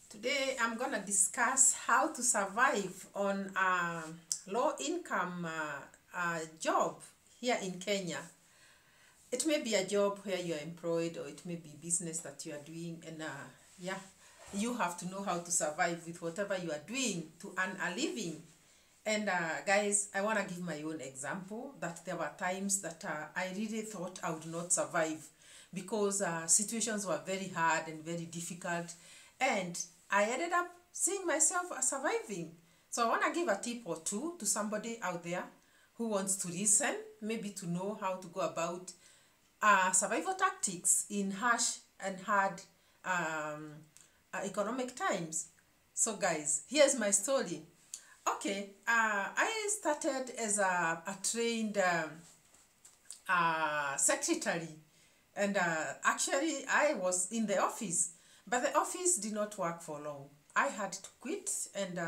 Today I'm gonna discuss how to survive on a low income job here in Kenya. It may be a job where you are employed, or it may be business that you are doing, and yeah, you have to know how to survive with whatever you are doing to earn a living. And guys, I want to give my own example that there were times that I really thought I would not survive because situations were very hard and very difficult, and I ended up seeing myself surviving. So I want to give a tip or two to somebody out there who wants to listen, maybe to know how to go about survival tactics in harsh and hard economic times. So guys, here's my story. Okay, I started as a trained secretary, and actually I was in the office, but the office did not work for long. I had to quit and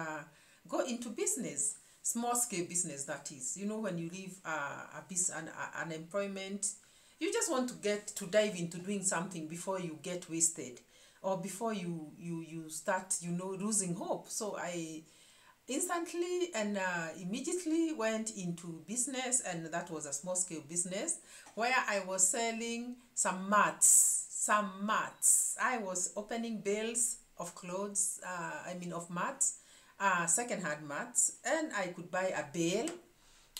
go into business, small scale business, that is. You know, when you leave an employment, you just want to get to dive into doing something before you get wasted, or before you start, losing hope. So I instantly and immediately went into business, and that was a small scale business where I was selling some mats. I was opening bales of clothes, of mats, second hand mats, and I could buy a bale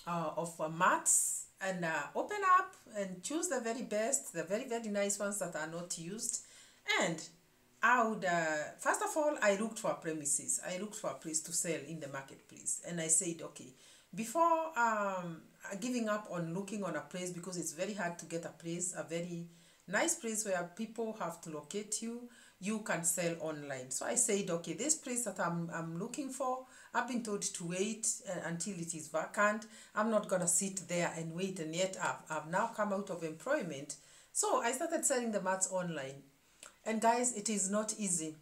of mats and open up and choose the very best, the very, very nice ones that are not used. And I would, first of all, I looked for premises. I looked for a place to sell in the marketplace. And I said, okay, before giving up on looking on a place, because it's very hard to get a place, a very nice place where people have to locate you, you can sell online. So I said, okay, this place that I'm looking for, I've been told to wait until it is vacant. I'm not going to sit there and wait, and yet I've now come out of employment. So I started selling the mats online. And guys, it is not easy,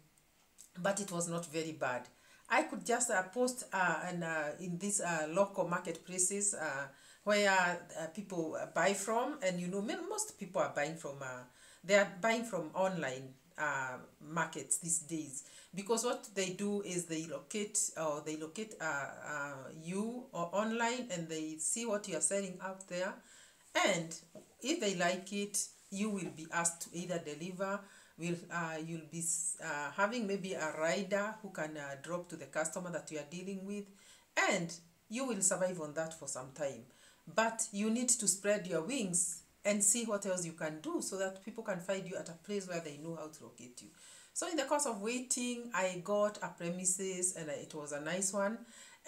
but it was not very bad. I could just post in these local marketplaces where people buy from, and most people are buying from. They are buying from online markets these days, because what they do is they locate you or online, and they see what you are selling out there, and if they like it, you will be asked to either deliver. You'll be having maybe a rider who can drop to the customer that you are dealing with, and you will survive on that for some time. But you need to spread your wings and see what else you can do, so that people can find you at a place where they know how to locate you. So in the course of waiting, I got a premises, and it was a nice one,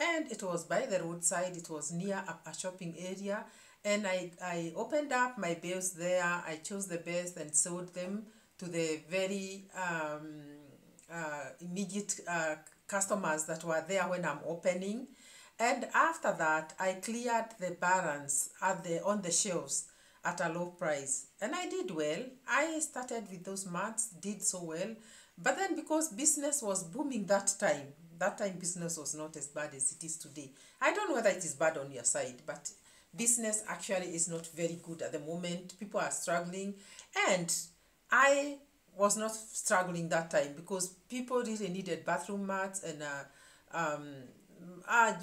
and it was by the roadside. It was near a shopping area, and I opened up my bales there. I chose the best and sold them to the very immediate customers that were there when I'm opening. And after that, I cleared the balance on the shelves at a low price. And I did well. I started with those mats, did so well. But then, because business was booming that time business was not as bad as it is today. I don't know whether it is bad on your side, but business actually is not very good at the moment. People are struggling, and I was not struggling that time, because people really needed bathroom mats and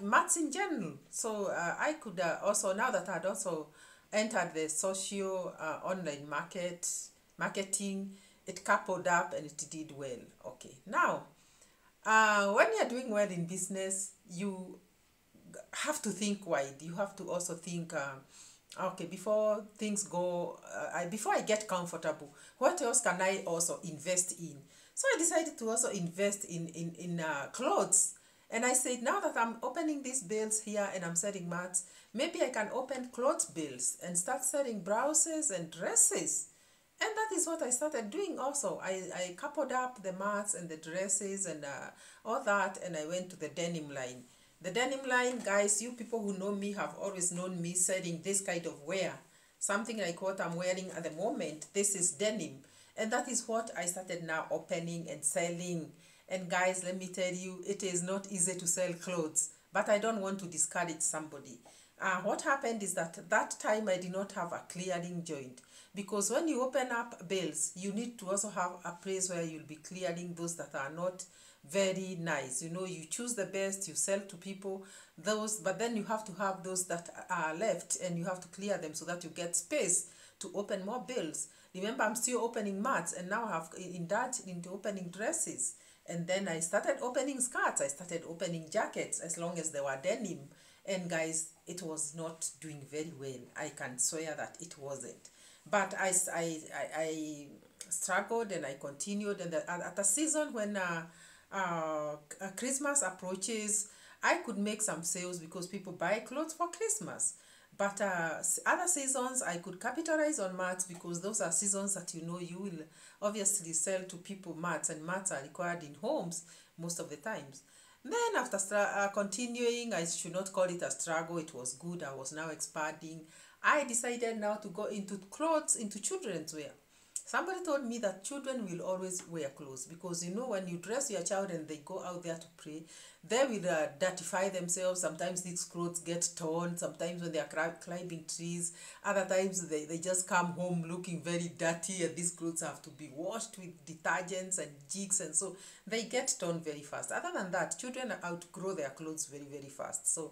mats in general. So I could also, now that I had also entered the social online marketing, it coupled up and it did well. Okay, now when you're doing well in business, you have to think wide. You have to also think, okay, before things go, before I get comfortable, what else can I also invest in? So I decided to also invest in clothes. And I said, now that I'm opening these bales here and I'm selling mats, maybe I can open clothes bales and start selling blouses and dresses. And that is what I started doing also. I coupled up the mats and the dresses and all that, and I went to the denim line. The denim line, guys, you people who know me have always known me selling this kind of wear. Something like what I'm wearing at the moment. This is denim. And that is what I started now opening and selling. And guys, let me tell you, it is not easy to sell clothes. But I don't want to discourage somebody. what happened is that time I did not have a clearing joint, because when you open up bales, you need to also have a place where you'll be clearing those that are not very nice. You know, you choose the best, you sell to people those, but then you have to have those that are left, and you have to clear them so that you get space to open more bales. Remember, I'm still opening mats, and now I have indulged into opening dresses. And then I started opening skirts, I started opening jackets, as long as they were denim. And guys, it was not doing very well. I can swear that it wasn't. But I struggled, and I continued. And at a season when Christmas approaches, I could make some sales because people buy clothes for Christmas. But other seasons, I could capitalize on mats, because those are seasons that you know you will obviously sell to people mats, and mats are required in homes most of the times. Then after continuing, I should not call it a struggle, it was good. I was now expanding. I decided now to go into clothes, into children's wear. Somebody told me that children will always wear clothes, because you know, when you dress your child and they go out there to pray, they will dirtify themselves. Sometimes these clothes get torn, sometimes when they are climbing trees, other times they just come home looking very dirty, and these clothes have to be washed with detergents and jigs, and so they get torn very fast. Other than that, children outgrow their clothes very, very fast. So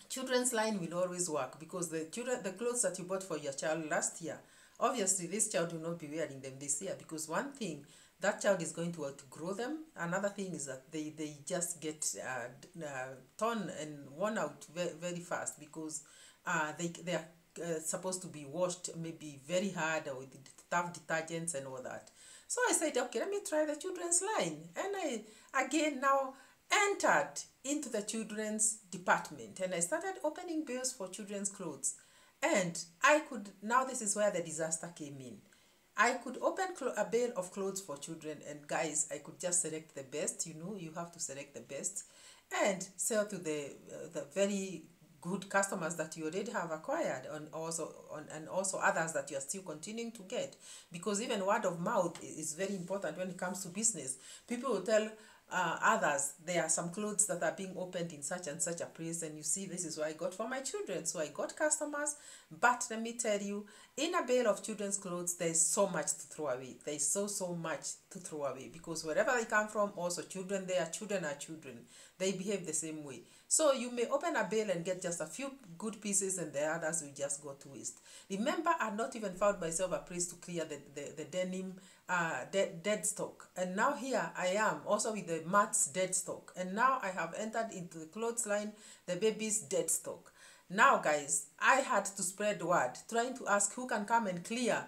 children's line will always work, because the clothes that you bought for your child last year, obviously this child will not be wearing them this year, because one thing, that child is going to outgrow them. Another thing is that they just get torn and worn out very, very fast, because they are supposed to be washed maybe very hard, or with tough detergents and all that. So I said, okay, let me try the children's line. And I again now entered into the children's department, and I started opening bills for children's clothes. And I could, now this is where the disaster came in. I could open a bale of clothes for children, and guys, I could just select the best. You know, you have to select the best and sell to the very good customers that you already have acquired, and also others that you are still continuing to get, because even word of mouth is very important when it comes to business. People will tell others, there are some clothes that are being opened in such and such a place, and you see, this is what I got for my children. So I got customers. But let me tell you, in a bale of children's clothes, there is so much to throw away. There is so much to throw away, because wherever they come from, also children, they are children, they behave the same way. So you may open a bale and get just a few good pieces, and the others will just go to waste. Remember, I've not even found myself a place to clear the denim dead stock, and now here I am also with the mats dead stock, and now I have entered into the clothes line, the baby's dead stock. Now guys, I had to spread word, trying to ask who can come and clear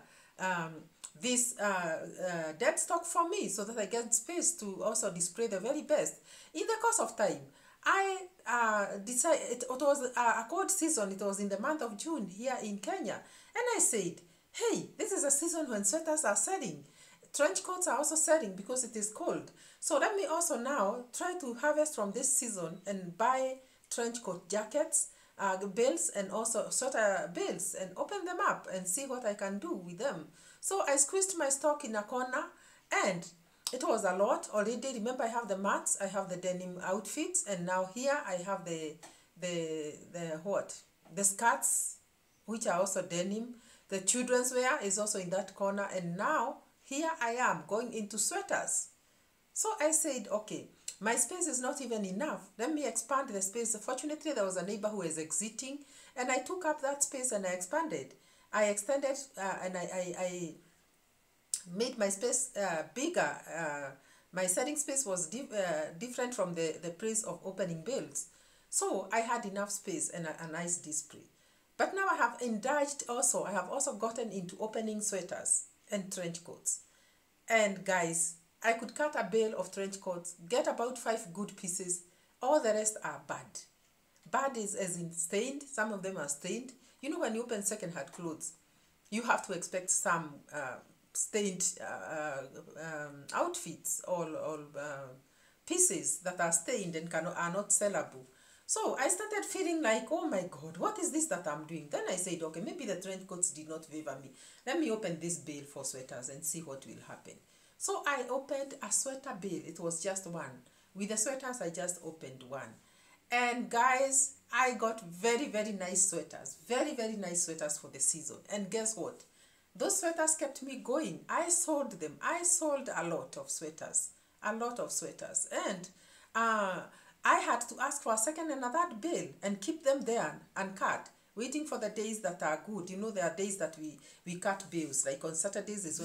this dead stock for me, so that I get space to also display the very best. In the course of time, I decided, it was a cold season. It was in the month of June here in Kenya, and I said, hey, this is a season when sweaters are selling. Trench coats are also selling because it is cold. So let me also now try to harvest from this season and buy trench coat jackets, bales, and also sweater bales, and open them up and see what I can do with them. So I squeezed my stock in a corner, and it was a lot already. Remember, I have the mats, I have the denim outfits, and now here I have the skirts, which are also denim. The children's wear is also in that corner, and now here I am going into sweaters. So I said, okay, my space is not even enough. Let me expand the space. Fortunately, there was a neighbor who was exiting, and I took up that space and I expanded. I extended and I made my space bigger. My selling space was different from the place of opening bales. So I had enough space and a nice display. But now I have indulged also. I have also gotten into opening sweaters and trench coats. And guys, I could cut a bale of trench coats, get about 5 good pieces. All the rest are bad. Bad is as in stained. Some of them are stained. You know, when you open second-hand clothes, you have to expect some stained outfits or pieces that are stained and are not sellable. So I started feeling like, oh my God, what is this that I'm doing? Then I said, okay, maybe the trench coats did not favor me. Let me open this bale for sweaters and see what will happen. So I opened a sweater bale. It was just one. With the sweaters, I just opened one. And guys, I got very, very nice sweaters. Very, very nice sweaters for the season. And guess what? Those sweaters kept me going. I sold them. I sold a lot of sweaters. A lot of sweaters. And uh, I had to ask for a second and a third bill and keep them there and cut, waiting for the days that are good. You know, there are days that we cut bills. Like on Saturdays is when